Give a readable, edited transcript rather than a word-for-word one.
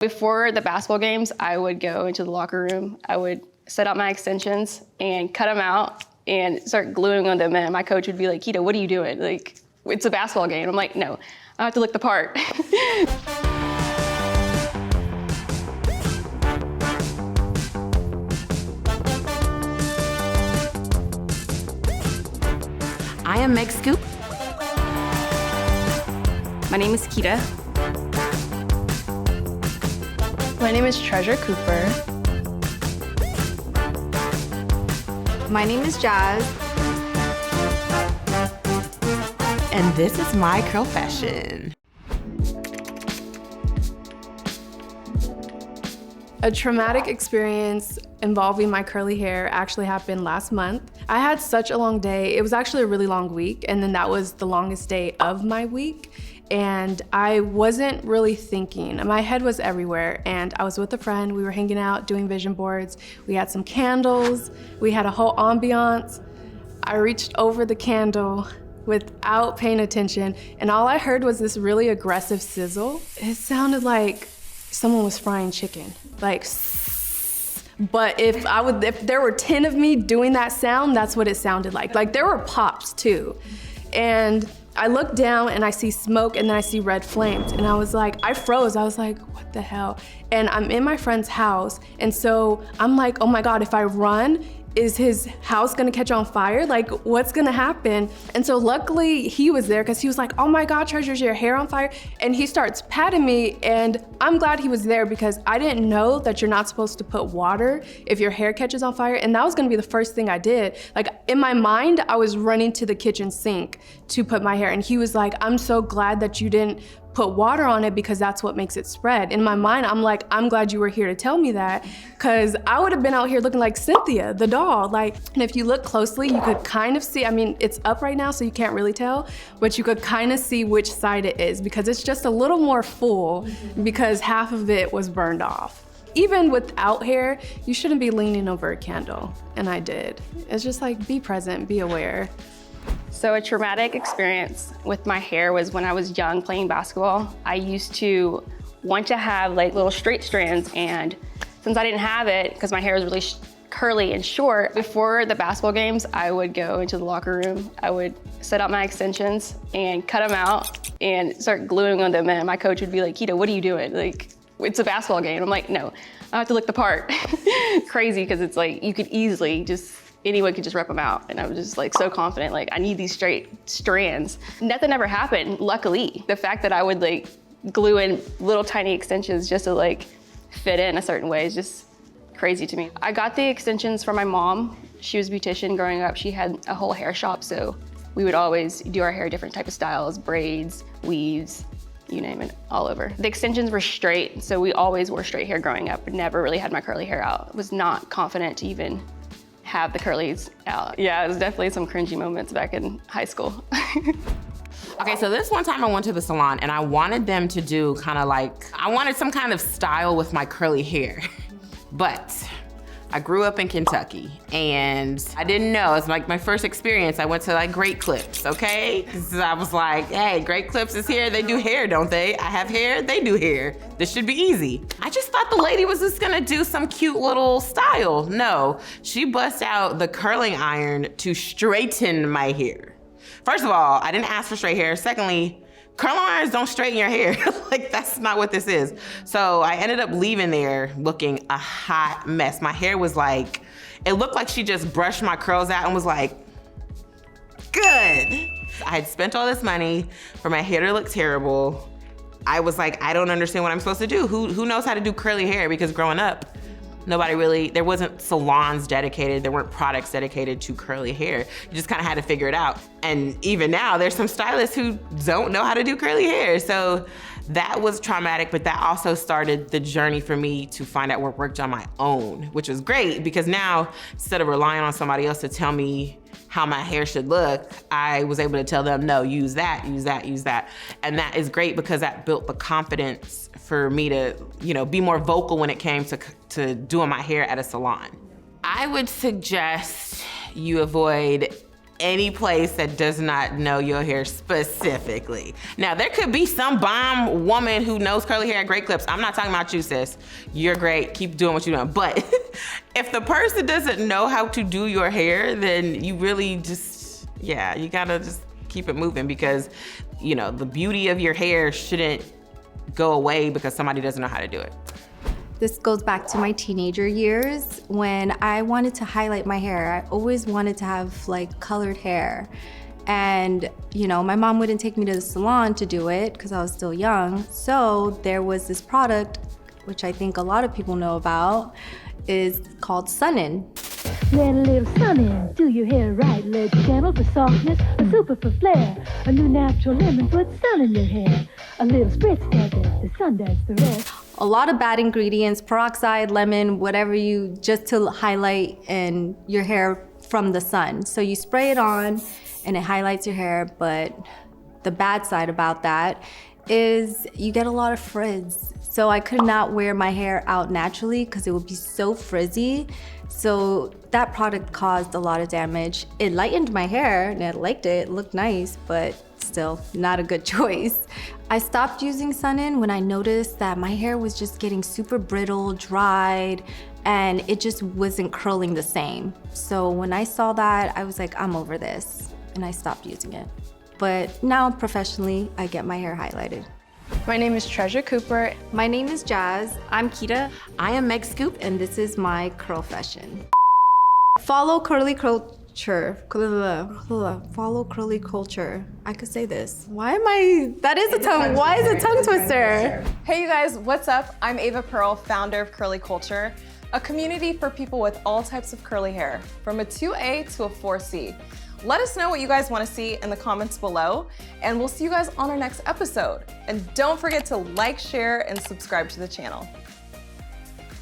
Before the basketball games, I would go into the locker room. I would set out my extensions and cut them out and start gluing on them. And my coach would be like, Keeta, what are you doing? Like, it's a basketball game. I'm like, no, I have to look the part. I am Meg Scoop. My name is Keeta. My name is Treasure Cooper. My name is Jazz. And this is my Curlfession. A traumatic experience involving my curly hair actually happened last month. I had such a long day. It was actually a really long week, and then that was the longest day of my week. And I wasn't really thinking. My head was everywhere, and I was with a friend. We were hanging out, doing vision boards. We had some candles. We had a whole ambiance. I reached over the candle without paying attention, and all I heard was this really aggressive sizzle. It sounded like someone was frying chicken, like, but if there were 10 of me doing that sound, that's what it sounded like. Like, there were pops too. And I looked down and I see smoke and then I see red flames. And I was like, I froze. I was like, what the hell? And I'm in my friend's house. And so I'm like, oh my God, if I run, is his house gonna catch on fire? Like, what's gonna happen? And so luckily he was there, because he was like, oh my God, Treasure, is your hair on fire? And he starts patting me, and I'm glad he was there, because I didn't know that you're not supposed to put water if your hair catches on fire. And that was gonna be the first thing I did. Like, in my mind, I was running to the kitchen sink to put my hair, and he was like, I'm so glad that you didn't put water on it, because that's what makes it spread. In my mind, I'm like, I'm glad you were here to tell me that, because I would have been out here looking like Cynthia, the doll. Like, and if you look closely, you could kind of see, I mean, it's up right now, so you can't really tell, but you could kind of see which side it is, because it's just a little more full, because half of it was burned off. Even without hair, you shouldn't be leaning over a candle, and I did. It's just like, be present, be aware. So a traumatic experience with my hair was when I was young playing basketball. I used to want to have like little straight strands, and since I didn't have it, because my hair was really curly and short, before the basketball games, I would go into the locker room. I would set out my extensions and cut them out and start gluing on them. And my coach would be like, Keeta, what are you doing? Like, it's a basketball game. I'm like, no, I have to look the part. Crazy, because it's like, you could easily anyone could just rip them out. And I was just like so confident, like, I need these straight strands. Nothing ever happened, luckily. The fact that I would like glue in little tiny extensions just to like fit in a certain way is just crazy to me. I got the extensions from my mom. She was a beautician growing up. She had a whole hair shop, so we would always do our hair different type of styles, braids, weaves, you name it, all over. The extensions were straight, so we always wore straight hair growing up. Never really had my curly hair out. Was not confident to even have the curlies out. Yeah, it was definitely some cringy moments back in high school. Okay, so this one time I went to the salon and I wanted them to do kind of like, I wanted some kind of style with my curly hair. But I grew up in Kentucky and I didn't know, it's like my first experience. I went to like Great Clips, okay? So I was like, hey, Great Clips is here. They do hair, don't they? I have hair, they do hair. This should be easy. I just thought the lady was just gonna do some cute little style. No, she busts out the curling iron to straighten my hair. First of all, I didn't ask for straight hair. Secondly, curling irons don't straighten your hair. Like, that's not what this is. So I ended up leaving there looking a hot mess. My hair was like, it looked like she just brushed my curls out and was like, good. I had spent all this money for my hair to look terrible. I was like, I don't understand what I'm supposed to do. Who knows how to do curly hair? Because growing up, there wasn't salons dedicated, there weren't products dedicated to curly hair. You just kind of had to figure it out. And even now, there's some stylists who don't know how to do curly hair. So that was traumatic, but that also started the journey for me to find out what worked on my own, which was great, because now, instead of relying on somebody else to tell me how my hair should look, I was able to tell them, no, use that, use that, use that. And that is great, because that built the confidence for me to, be more vocal when it came to doing my hair at a salon. I would suggest you avoid any place that does not know your hair specifically. Now, there could be some bomb woman who knows curly hair at Great Clips. I'm not talking about you, sis. You're great, keep doing what you're doing. But if the person doesn't know how to do your hair, then you really just, yeah, you gotta just keep it moving, because, you know, the beauty of your hair shouldn't go away because somebody doesn't know how to do it. This goes back to my teenager years when I wanted to highlight my hair. I always wanted to have like colored hair. And, you know, my mom wouldn't take me to the salon to do it because I was still young. So there was this product, which I think a lot of people know about, is called Sun-In. Let a little sun in, do your hair right. Let your candle for softness, a super for flair. A new natural lemon, put sun in your hair. A little spritz does it, the sun does the rest. A lot of bad ingredients, peroxide, lemon, whatever you, just to highlight in your hair from the sun. So you spray it on and it highlights your hair, but the bad side about that is you get a lot of frizz. So I could not wear my hair out naturally because it would be so frizzy. So that product caused a lot of damage. It lightened my hair and I liked it, it looked nice, but still not a good choice. I stopped using Sun-In when I noticed that my hair was just getting super brittle, dried, and it just wasn't curling the same. So when I saw that, I was like, I'm over this, and I stopped using it. But now professionally, I get my hair highlighted. My name is Treasure Cooper. My name is Jazz. I'm Keeta. I am Meg Scoop. And this is my Curlfession. Follow curly culture. Follow curly culture. I could say this. Why am I? That is a tongue. Why is it a tongue twister? Hey you guys, what's up? I'm Ava Pearl, founder of Curly Culture, a community for people with all types of curly hair, from a 2A to a 4C. Let us know what you guys want to see in the comments below, and we'll see you guys on our next episode. And don't forget to like, share, and subscribe to the channel.